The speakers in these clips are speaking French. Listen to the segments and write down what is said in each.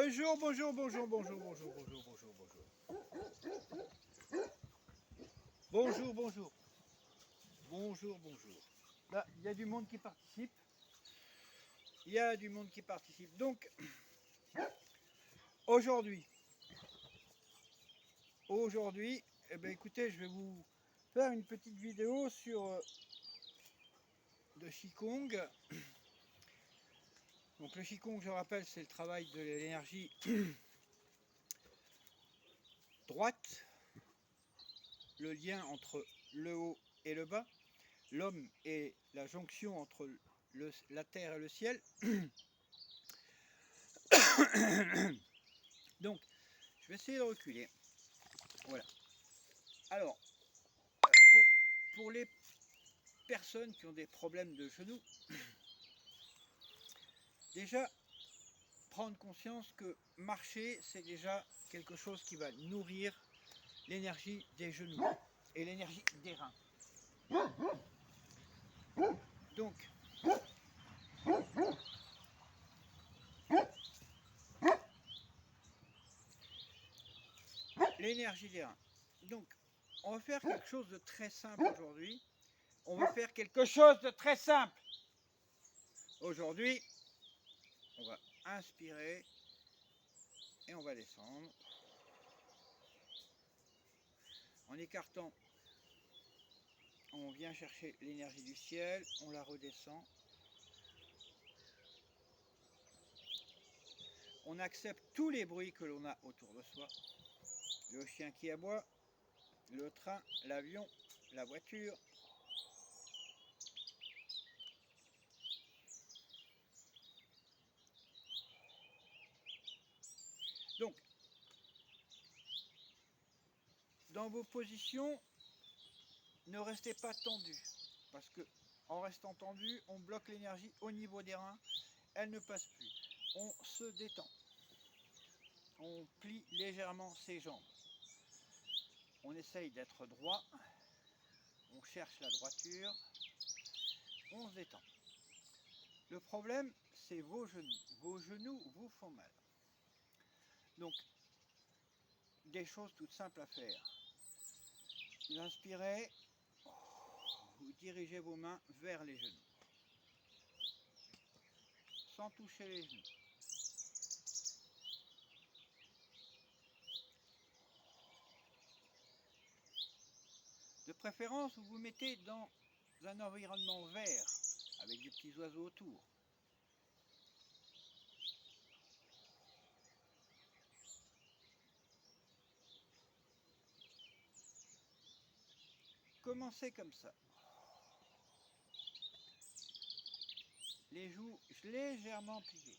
Bonjour, bonjour, bonjour, bonjour, bonjour, bonjour, bonjour, bonjour. Bonjour, bonjour. Bonjour, bonjour. Là, il y a du monde qui participe. Il y a du monde qui participe. Donc, aujourd'hui, eh ben, écoutez, je vais vous faire une petite vidéo sur de Qigong. Donc le Qigong, je rappelle, c'est le travail de l'énergie droite, le lien entre le haut et le bas, l'homme est la jonction entre la terre et le ciel. Donc, je vais essayer de reculer. Voilà. Alors, pour les personnes qui ont des problèmes de genoux, déjà, prendre conscience que marcher, c'est déjà quelque chose qui va nourrir l'énergie des genoux et l'énergie des reins. Donc, l'énergie des reins. Donc, on va faire quelque chose de très simple aujourd'hui. On va faire quelque chose de très simple. Aujourd'hui, on va inspirer et on va descendre. En écartant, on vient chercher l'énergie du ciel, on la redescend. On accepte tous les bruits que l'on a autour de soi. Le chien qui aboie, le train, l'avion, la voiture. Donc, dans vos positions, ne restez pas tendu, parce que en restant tendu, on bloque l'énergie au niveau des reins, elle ne passe plus. On se détend, on plie légèrement ses jambes, on essaye d'être droit, on cherche la droiture, on se détend. Le problème, c'est vos genoux. Vos genoux vous font mal. Donc, des choses toutes simples à faire. Vous inspirez, vous dirigez vos mains vers les genoux, sans toucher les genoux. De préférence, vous vous mettez dans un environnement vert, avec des petits oiseaux autour. Commencez comme ça. Les joues légèrement pliées.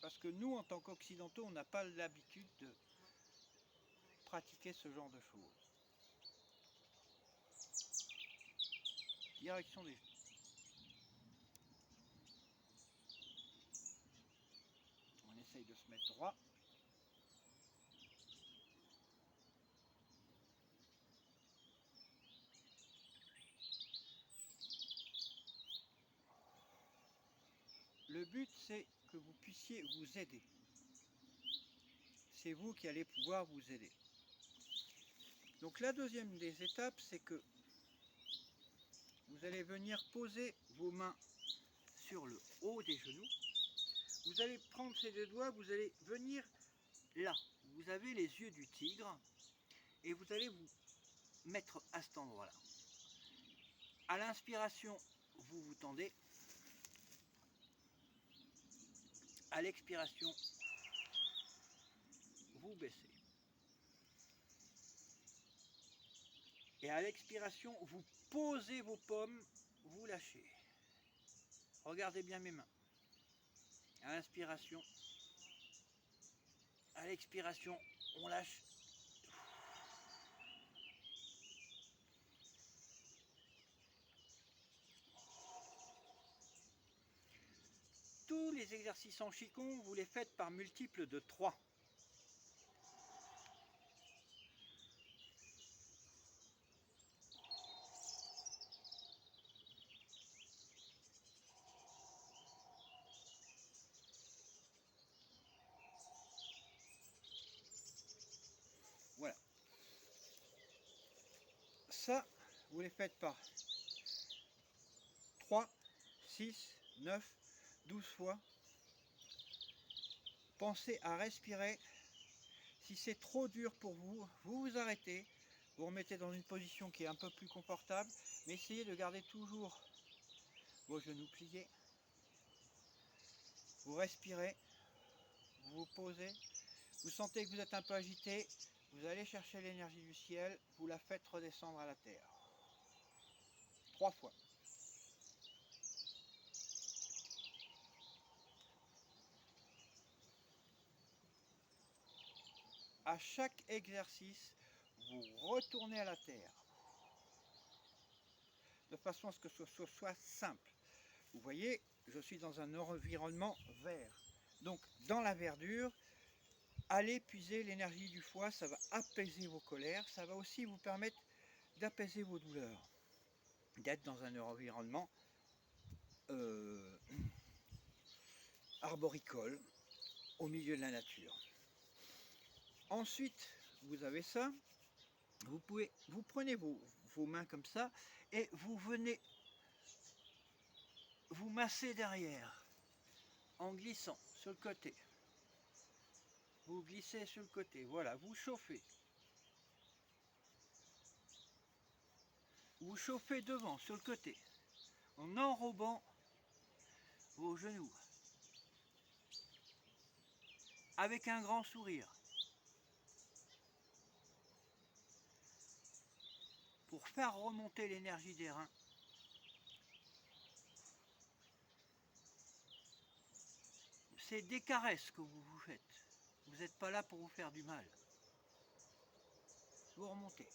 Parce que nous, en tant qu'occidentaux, on n'a pas l'habitude de pratiquer ce genre de choses. Direction des genoux. On essaye de se mettre droit. Le but, c'est que vous puissiez vous aider. C'est vous qui allez pouvoir vous aider. Donc la deuxième des étapes, c'est que vous allez venir poser vos mains sur le haut des genoux. Vous allez prendre ces deux doigts, vous allez venir là. Vous avez les yeux du tigre et vous allez vous mettre à cet endroit-là. À l'inspiration, vous vous tendez. À l'expiration, vous baissez. Et à l'expiration, vous posez vos paumes, vous lâchez. Regardez bien mes mains. À l'inspiration, à l'expiration, on lâche. Tous les exercices en Qigong, vous les faites par multiples de 3. ça, vous les faites par 3, 6, 9, 12 fois. Pensez à respirer. Si c'est trop dur pour vous, vous vous arrêtez. Vous remettez dans une position qui est un peu plus confortable. Mais essayez de garder toujours vos genoux pliés. Vous respirez. Vous vous posez. Vous sentez que vous êtes un peu agité. Vous allez chercher l'énergie du ciel. Vous la faites redescendre à la terre. 3 fois. À chaque exercice, vous retournez à la terre. De façon à ce que ce soit simple. Vous voyez, je suis dans un environnement vert. Donc, dans la verdure, allez puiser l'énergie du foie, ça va apaiser vos colères, ça va aussi vous permettre d'apaiser vos douleurs, d'être dans un environnement arboricole, au milieu de la nature. Ensuite, vous avez ça, vous prenez vos mains comme ça, et vous venez vous masser derrière, en glissant sur le côté. Vous glissez sur le côté, voilà, vous chauffez. Vous chauffez devant, sur le côté, en enrobant vos genoux, avec un grand sourire, pour faire remonter l'énergie des reins. C'est des caresses que vous vous faites. Vous n'êtes pas là pour vous faire du mal. Vous remontez.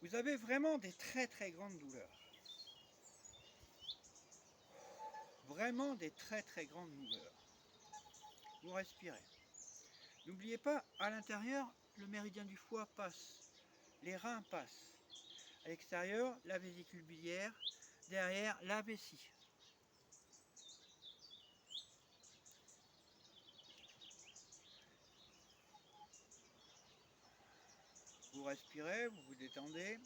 Vous avez vraiment des très très grandes douleurs. Vraiment des très très grandes douleurs. Vous respirez. N'oubliez pas, à l'intérieur, le méridien du foie passe. Les reins passent. À l'extérieur, la vésicule biliaire. Derrière, la vessie. Vous respirez, vous vous détendez.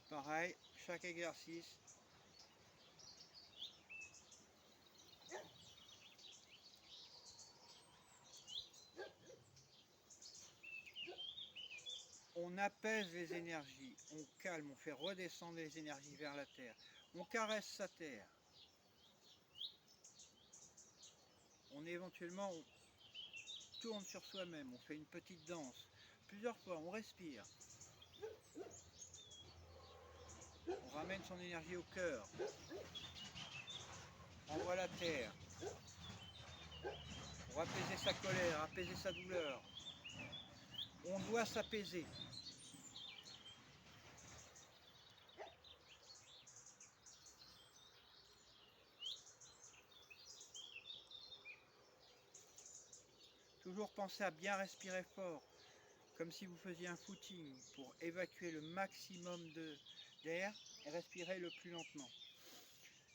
Pareil, chaque exercice. On apaise les énergies, on calme, on fait redescendre les énergies vers la terre. On caresse sa terre. On éventuellement on tourne sur soi-même, on fait une petite danse. Plusieurs fois, on respire. On ramène son énergie au cœur. On envoie la terre. Pour apaiser sa colère, apaiser sa douleur. On doit s'apaiser. Toujours penser à bien respirer fort, comme si vous faisiez un footing pour évacuer le maximum d'air et respirer le plus lentement.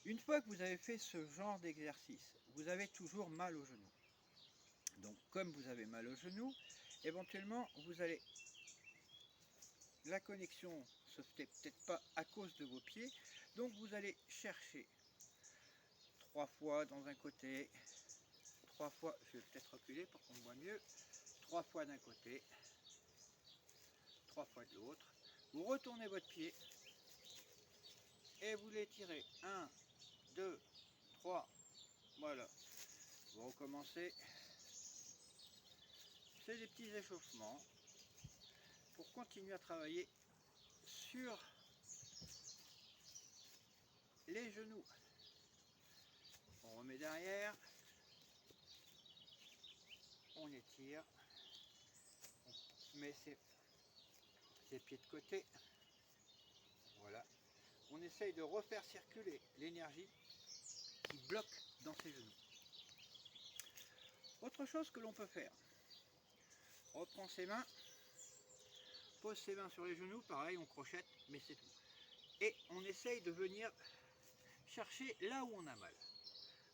Une fois que vous avez fait ce genre d'exercice, vous avez toujours mal au genou. Donc comme vous avez mal au genou, éventuellement vous allez... La connexion se fait peut-être pas à cause de vos pieds, donc vous allez chercher 3 fois dans un côté, 3 fois, je vais peut-être reculer pour qu'on me voit mieux, 3 fois d'un côté, 3 fois de l'autre. Vous retournez votre pied et vous l'étirez. 1, 2, 3, voilà. Vous recommencez. C'est des petits échauffements pour continuer à travailler sur les genoux. On remet derrière, on étire, on met ses pieds de côté. Voilà. On essaye de refaire circuler l'énergie qui bloque dans ses genoux. Autre chose que l'on peut faire, on reprend ses mains, pose ses mains sur les genoux, pareil, on crochette, mais c'est tout. Et on essaye de venir chercher là où on a mal.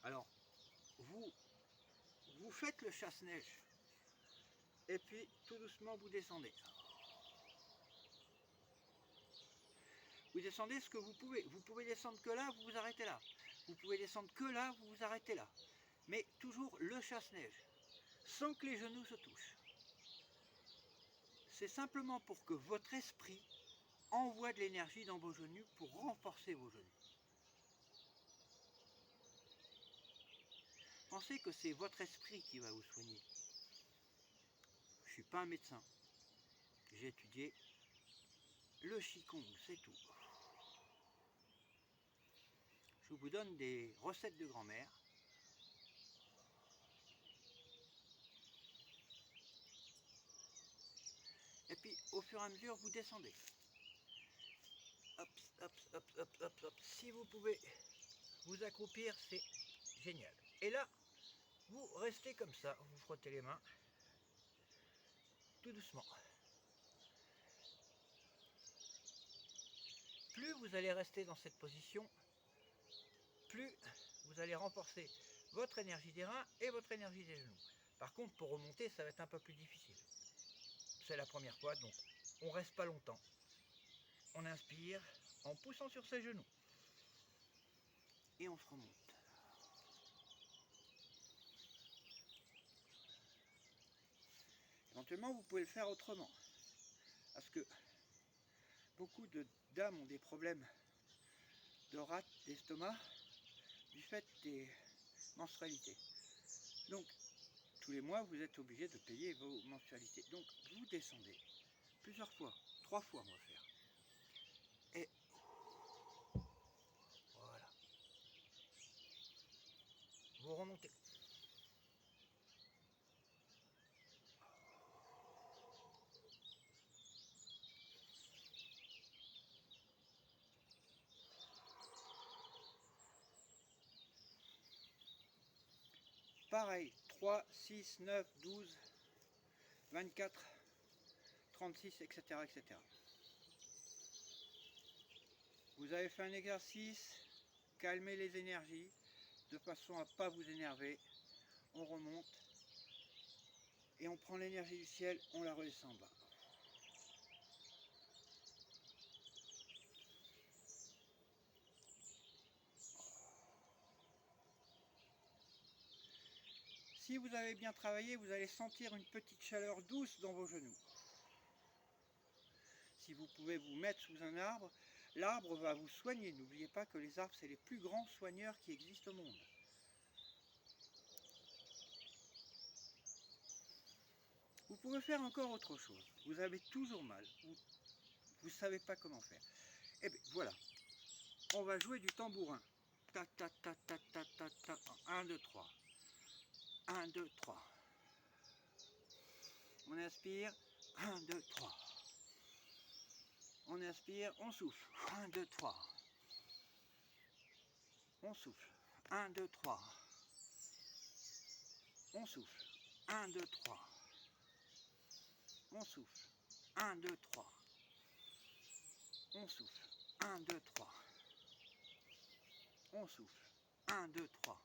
Alors, vous faites le chasse-neige, et puis tout doucement vous descendez. Vous descendez ce que vous pouvez. Vous pouvez descendre que là, vous vous arrêtez là. Vous pouvez descendre que là, vous vous arrêtez là. Mais toujours le chasse-neige, sans que les genoux se touchent. C'est simplement pour que votre esprit envoie de l'énergie dans vos genoux pour renforcer vos genoux. Pensez que c'est votre esprit qui va vous soigner. Je ne suis pas un médecin. J'ai étudié le Qigong, c'est tout. Je vous donne des recettes de grand-mère. Et puis, au fur et à mesure, vous descendez. Hop, hop, hop, hop, hop, hop. Si vous pouvez vous accroupir, c'est génial. Et là, vous restez comme ça, vous frottez les mains, tout doucement. Plus vous allez rester dans cette position, plus vous allez renforcer votre énergie des reins et votre énergie des genoux. Par contre, pour remonter, ça va être un peu plus difficile. C'est la première fois, donc on ne reste pas longtemps. On inspire en poussant sur ses genoux. Et on se remonte. Éventuellement, vous pouvez le faire autrement. Parce que beaucoup de dames ont des problèmes de rate, d'estomac, du fait des menstrualités. Donc, tous les mois, vous êtes obligé de payer vos mensualités. Donc, vous descendez plusieurs fois, 3 fois, on va faire. Et voilà. Vous remontez. Pareil, 3, 6, 9, 12, 24, 36, etc., etc. Vous avez fait un exercice, calmez les énergies, de façon à ne pas vous énerver. On remonte et on prend l'énergie du ciel, on la redescend en bas. Si vous avez bien travaillé, vous allez sentir une petite chaleur douce dans vos genoux. Si vous pouvez vous mettre sous un arbre, l'arbre va vous soigner. N'oubliez pas que les arbres, c'est les plus grands soigneurs qui existent au monde. Vous pouvez faire encore autre chose. Vous avez toujours mal, vous ne savez pas comment faire. Et bien voilà, on va jouer du tambourin. Ta ta ta ta ta ta ta. 1, 2, 3. 1, 2, 3. On inspire. 1, 2, 3. On inspire, on souffle. 1, 2, 3. On souffle. 1, 2, 3. On souffle. 1, 2, 3. On souffle. 1, 2, 3. On souffle. 1, 2, 3. On souffle. 1, 2, 3.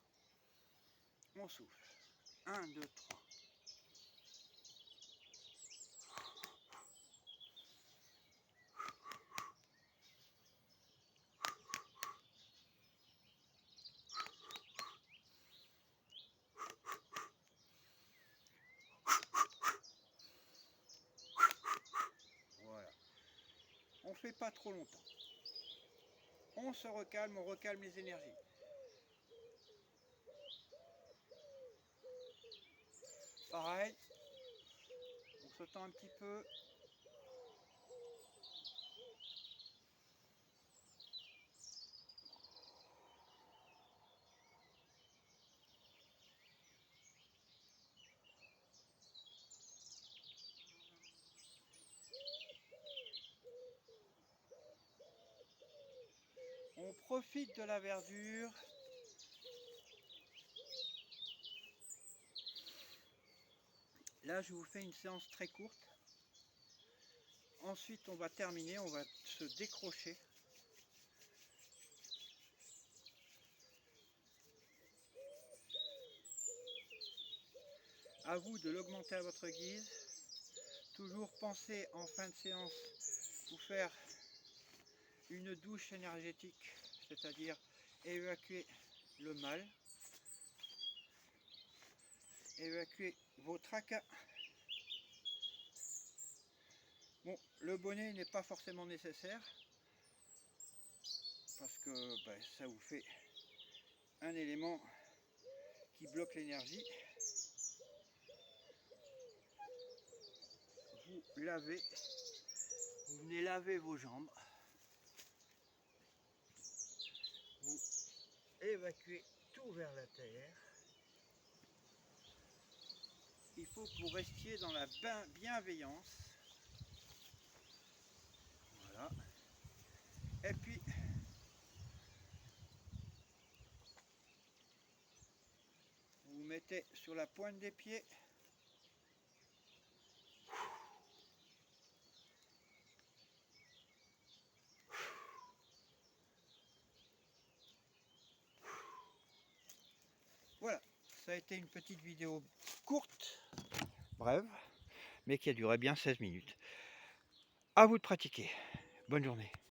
On souffle. 1, 2, 3. Voilà. On ne fait pas trop longtemps. On se recalme, on recalme les énergies. Pareil, on se tend un petit peu. On profite de la verdure. Là, je vous fais une séance très courte. Ensuite, on va terminer, on va se décrocher. À vous de l'augmenter à votre guise. Toujours pensez en fin de séance vous faire une douche énergétique, c'est-à-dire évacuer le mal, évacuer vos tracas. Bon, le bonnet n'est pas forcément nécessaire parce que ça vous fait un élément qui bloque l'énergie. Vous lavez, vous venez laver vos jambes, vous évacuez tout vers la terre. Il faut que vous restiez dans la bienveillance. Voilà. Et puis, vous vous mettez sur la pointe des pieds. Voilà, ça a été une petite vidéo courte, brève, mais qui a duré bien 16 minutes. À vous de pratiquer. Bonne journée.